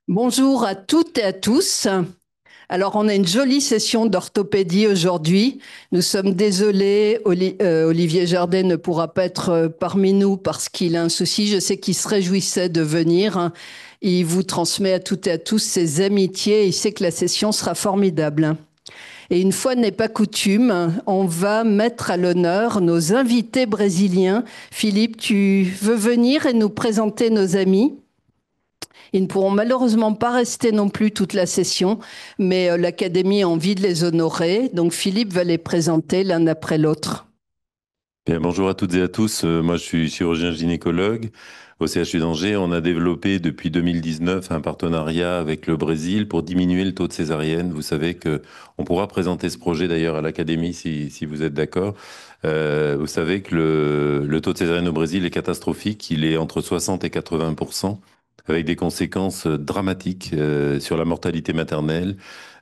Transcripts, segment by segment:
Bonjour à toutes et à tous. Alors, on a une jolie session d'orthopédie aujourd'hui. Nous sommes désolés, Olivier Jardet ne pourra pas être parmi nous parce qu'il a un souci. Je sais qu'il se réjouissait de venir. Il vous transmet à toutes et à tous ses amitiés. Il sait que la session sera formidable. Et une fois n'est pas coutume, on va mettre à l'honneur nos invités brésiliens. Philippe, tu veux venir et nous présenter nos amis? Ils ne pourront malheureusement pas rester non plus toute la session, mais l'Académie a envie de les honorer. Donc Philippe va les présenter l'un après l'autre. Bien, bonjour à toutes et à tous. Moi, je suis chirurgien gynécologue au CHU d'Angers. On a développé depuis 2019 un partenariat avec le Brésil pour diminuer le taux de césarienne. Vous savez que on pourra présenter ce projet d'ailleurs à l'Académie si vous êtes d'accord. Vous savez que le taux de césarienne au Brésil est catastrophique. Il est entre 60 et 80%, avec des conséquences dramatiques sur la mortalité maternelle.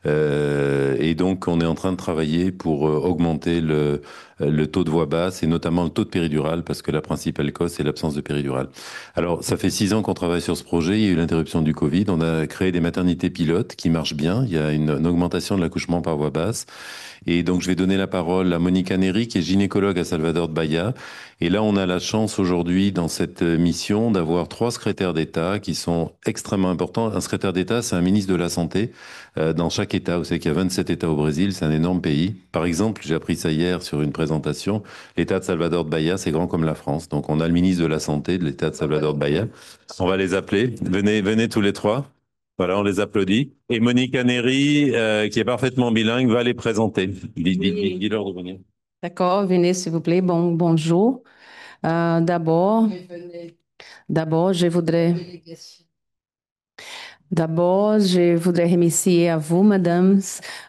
Et donc, on est en train de travailler pour augmenter le taux de voix basse et notamment le taux de péridurale, parce que la principale cause, c'est l'absence de péridurale. Alors, ça fait 6 ans qu'on travaille sur ce projet. Il y a eu l'interruption du Covid. On a créé des maternités pilotes qui marchent bien. Il y a une augmentation de l'accouchement par voix basse. Et donc, je vais donner la parole à Monica Neri, qui est gynécologue à Salvador de Bahia. Et là, on a la chance aujourd'hui, dans cette mission, d'avoir 3 secrétaires d'État qui sont extrêmement importants. Un secrétaire d'État, c'est un ministre de la Santé dans chaque État. Vous savez qu'il y a 27 États au Brésil, c'est un énorme pays. Par exemple, j'ai appris ça hier sur une présentation, l'État de Salvador de Bahia, c'est grand comme la France. Donc, on a le ministre de la Santé de l'État de Salvador de Bahia. On va les appeler. Venez, venez tous les trois. Voilà, on les applaudit. Et Monica Neri, qui est parfaitement bilingue, va les présenter. Oui. Dis-leur de venir. D'accord, venez s'il vous plaît. Bonjour. D'abord, je voudrais, je voudrais remercier à vous, mesdames,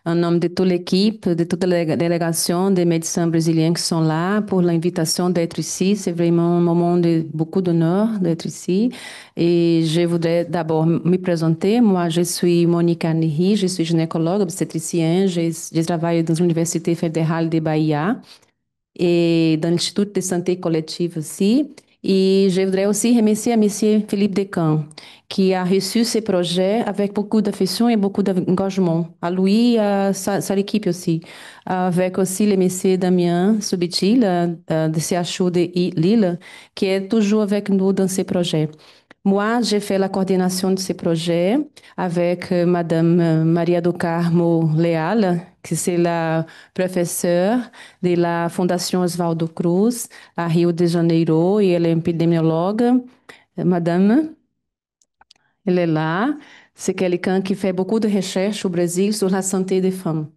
en nom de toute l'équipe, de toute la délégation des médecins brésiliens qui sont là pour l'invitation d'être ici. C'est vraiment un moment de beaucoup d'honneur d'être ici. Et je voudrais d'abord me présenter. Moi, je suis Monica Neri, je suis gynécologue obstétricienne. Je travaille dans l'Université fédérale de Bahia et dans l'Institut de santé collective aussi. Et je voudrais aussi remercier à Monsieur Philippe Descamps, qui a reçu ce projet avec beaucoup d'affection et beaucoup d'engagement. À lui et à sa équipe aussi. Avec aussi le Monsieur Damien Subitil, de CHU de Lille, qui est toujours avec nous dans ce projet. Moi, j'ai fait la coordination de ce projet avec Madame Maria do Carmo Leal, qui c'est la professeure de la Fondation Oswaldo Cruz, à Rio de Janeiro, et elle est épidémiologue. Madame, elle est là. C'est quelqu'un qui fait beaucoup de recherches au Brésil sur la santé des femmes.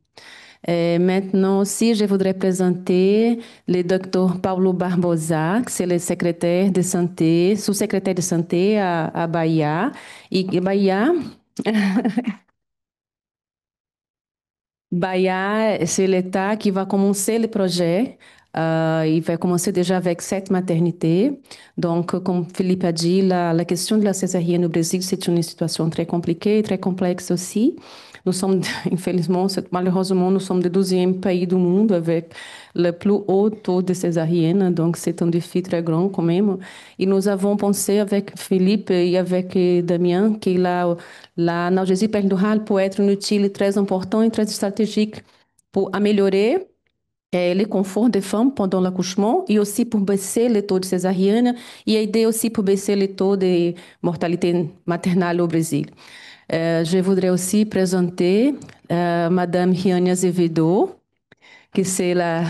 Et maintenant aussi, je voudrais présenter le docteur Paulo Barbosa, qui est le secrétaire de santé, sous-secrétaire de santé à Bahia. Et Bahia, Bahia, c'est l'État qui va commencer le projet. Il va commencer déjà avec 7 maternités. Donc, comme Philippe a dit, la question de la césarienne au Brésil, c'est une situation très compliquée et très complexe aussi. Nous sommes, infelizmente, malheureusement, nous sommes le 12e pays du monde avec le plus haut taux de césarienne. Donc, c'est un défi très grand quand même. Et nous avons pensé avec Philippe et avec Damien que l'analgésie péridurale peut être un outil très important et très stratégique pour améliorer le confort des femmes pendant l'accouchement et aussi pour baisser le taux de césarienne et aider aussi pour baisser le taux de mortalité maternelle au Brésil. Je voudrais aussi présenter Madame Riane Azevedo, qui c'est la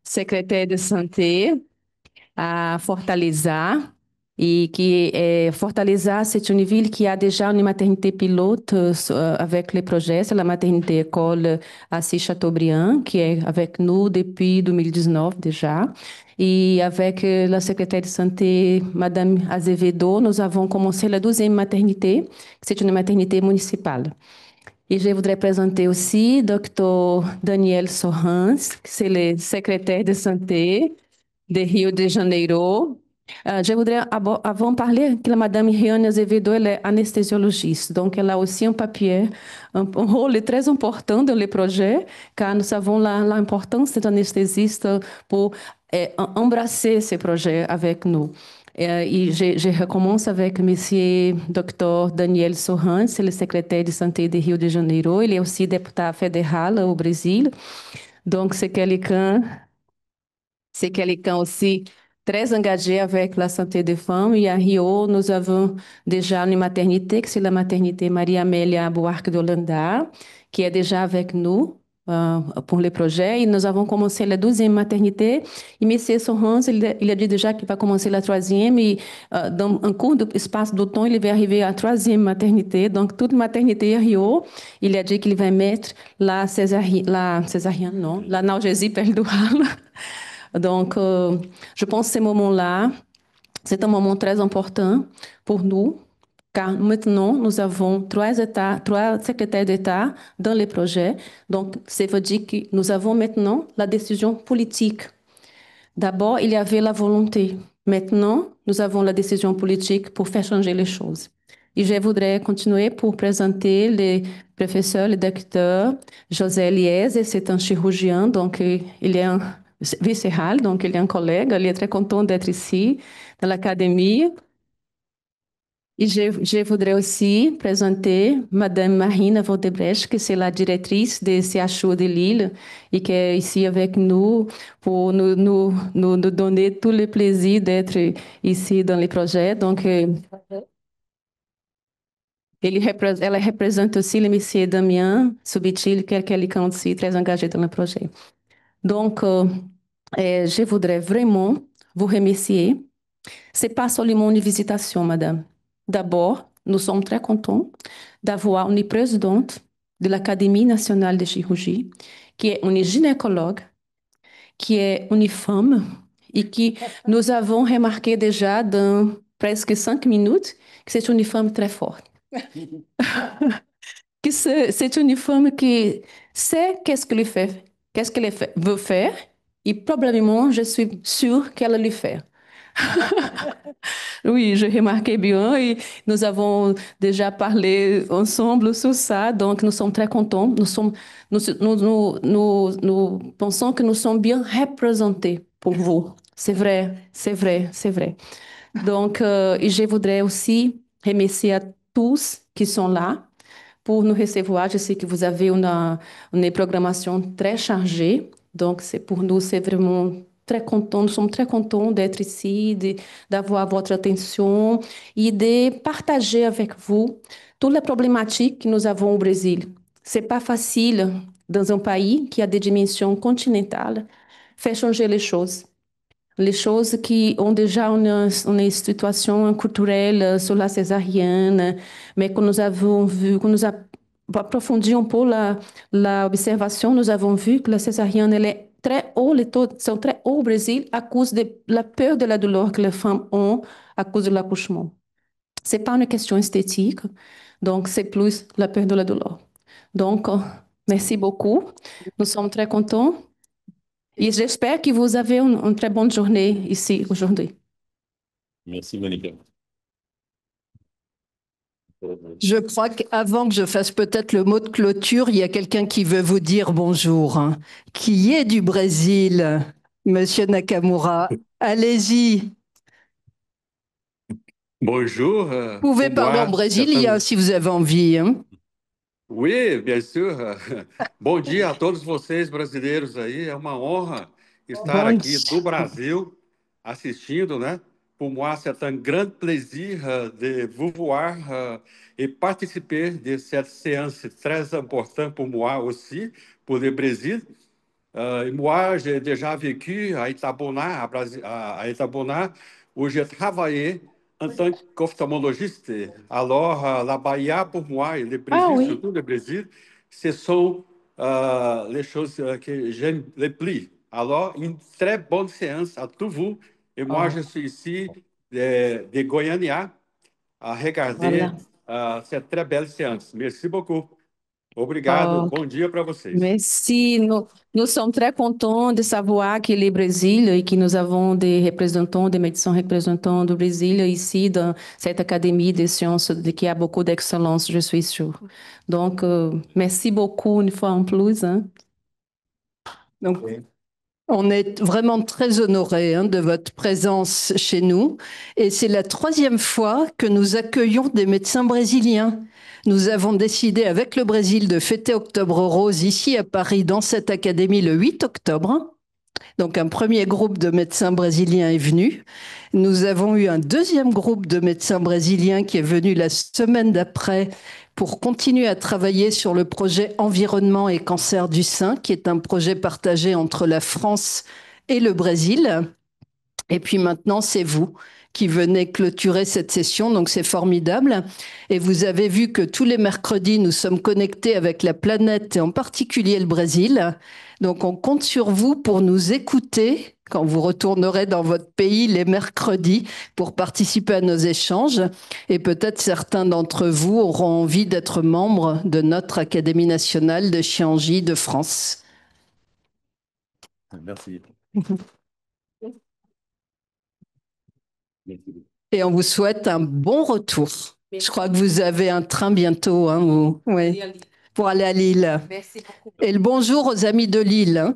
secrétaire de santé à Fortaleza. Et qui est Fortaleza, c'est une ville qui a déjà une maternité pilote avec les projets. C'est la maternité école Assis Chateaubriand, qui est avec nous depuis 2019 déjà. Et avec la secrétaire de santé, Madame Azevedo, nous avons commencé la 12e maternité. C'est une maternité municipale. Et je voudrais présenter aussi Dr. Daniel Sorrans, qui c'est le secrétaire de santé de Rio de Janeiro. Je voudrais avant parler que la Madame Riane Azevedo elle est anesthesiologiste, donc elle a aussi un papier, un rôle très important dans le projet, car nous savons l'importance de l'anesthésiste pour embrasser ce projet avec nous. Et je recommence avec Monsieur Dr. Daniel Sorran, c'est le secrétaire de santé de Rio de Janeiro. Il est aussi député fédéral au Brésil. Donc, c'est quelqu'un aussi très engagé avec la santé des femmes. Et à Rio, nous avons déjà une maternité, que c'est la maternité Maria Amélia Buarque de Holanda, qui est déjà avec nous pour le projet. Et nous avons commencé la 12e maternité. Et M. Sorrans, il a dit déjà qu'il va commencer la 3e. Et dans un court espace de temps, il va arriver à la 3e maternité. Donc, toute maternité à Rio, il a dit qu'il va mettre la césarienne, non, l'analgésie péridurale. Donc, je pense que ces moments-là, c'est un moment très important pour nous, car maintenant, nous avons trois secrétaires d'État dans le projet. Donc, ça veut dire que nous avons maintenant la décision politique. D'abord, il y avait la volonté. Maintenant, nous avons la décision politique pour faire changer les choses. Et je voudrais continuer pour présenter le professeur, le docteur José Eliès. C'est un chirurgien, donc il est un viscéral, donc il est un collègue. Il est très content d'être ici, dans l'académie. Et je voudrais aussi présenter Madame Marina Vaudebrecht, que c'est la directrice de CHU de Lille et qui est ici avec nous pour nous donner tout le plaisir d'être ici dans le projet. Donc, ela representa aussi le monsieur Damien Subtil, que é quelqu'un aussi très engagé dans le projet. Donc, je voudrais vraiment vous remercier. C'est pas seulement une visitation, madame. D'abord, nous sommes très contents d'avoir une présidente de l'Académie nationale de chirurgie, qui est une gynécologue, qui est une femme, et que nous avons remarqué déjà dans presque 5 minutes que c'est une femme très forte. Que c'est une femme qui sait qu'est-ce qu'elle veut faire, et probablement, je suis sûre qu'elle le fait. Oui, je remarquais bien et nous avons déjà parlé ensemble sur ça, donc nous sommes très contents. Nous pensons que nous sommes bien représentés pour vous. C'est vrai, c'est vrai, c'est vrai. Donc, et je voudrais aussi remercier à tous qui sont là pour nous recevoir. Je sais que vous avez une programmation très chargée, donc c'est pour nous, c'est vraiment très content, nous sommes très contents d'être ici, d'avoir votre attention et de partager avec vous toutes les problématiques que nous avons au Brésil. C'est pas facile dans un pays qui a des dimensions continentales faire changer les choses qui ont déjà une situation culturelle sur la césarienne, mais que nous avons vu, que nous approfondissons un peu la observation, nous avons vu que la césarienne, elle est très haut, les taux sont très hauts au Brésil à cause de la peur de la douleur que les femmes ont à cause de l'accouchement. C'est pas une question esthétique, donc c'est plus la peur de la douleur. Donc, merci beaucoup. Nous sommes très contents. Et j'espère que vous avez une très bonne journée ici aujourd'hui. Merci Monica. Je crois qu'avant que je fasse peut-être le mot de clôture, il y a quelqu'un qui veut vous dire bonjour, hein, qui est du Brésil, Monsieur Nakamura. Allez-y. Bonjour, Vous pouvez pour parler en moi, brésilien si vous avez envie. Hein. Oui, bien sûr. Bom dia a todos vocês brasileiros aí. É uma honra estar Bom aqui do dia. Brasil assistindo, né? Pour moi, c'est un grand plaisir de vous voir et participer de cette séance très importante pour moi aussi, pour le Brésil. Et moi, j'ai déjà vécu à Itabuna, à Itabuna, où j'ai travaillé en tant qu'ophtalmologiste. Alors, la Bahia, pour moi, et le Ah Brésil, oui. surtout le Brésil, ce sont les choses que j'aime le plus. Alors, une très bonne séance à tous vous. Et moi, je Oh, suis ici de Goiânia à regarder voilà. cette très belle séance. Merci beaucoup. Obrigado. Oh, Bom dia para vocês. merci. Nous sommes très contents de savoir que le Brésil et que nous avons des représentants, des médecins représentants du Brésil ici dans cette académie des sciences qui a beaucoup d'excellence, je suis sûre. Donc, merci beaucoup une fois en plus. Hein. Donc, On est vraiment très honorés de votre présence chez nous. Et c'est la 3e fois que nous accueillons des médecins brésiliens. Nous avons décidé avec le Brésil de fêter Octobre Rose ici à Paris dans cette académie le 8 octobre. Donc un premier groupe de médecins brésiliens est venu. Nous avons eu un deuxième groupe de médecins brésiliens qui est venu la semaine d'après pour continuer à travailler sur le projet Environnement et cancer du sein, qui est un projet partagé entre la France et le Brésil. Et puis maintenant, c'est vous qui venez clôturer cette session, donc c'est formidable. Et vous avez vu que tous les mercredis, nous sommes connectés avec la planète et en particulier le Brésil. Donc on compte sur vous pour nous écouter quand vous retournerez dans votre pays les mercredis pour participer à nos échanges. Et peut-être certains d'entre vous auront envie d'être membres de notre Académie nationale de chirurgie de France. Merci. Et on vous souhaite un bon retour. Merci. Je crois que vous avez un train bientôt, ouais, pour aller à Lille. Merci beaucoup. Et le bonjour aux amis de Lille.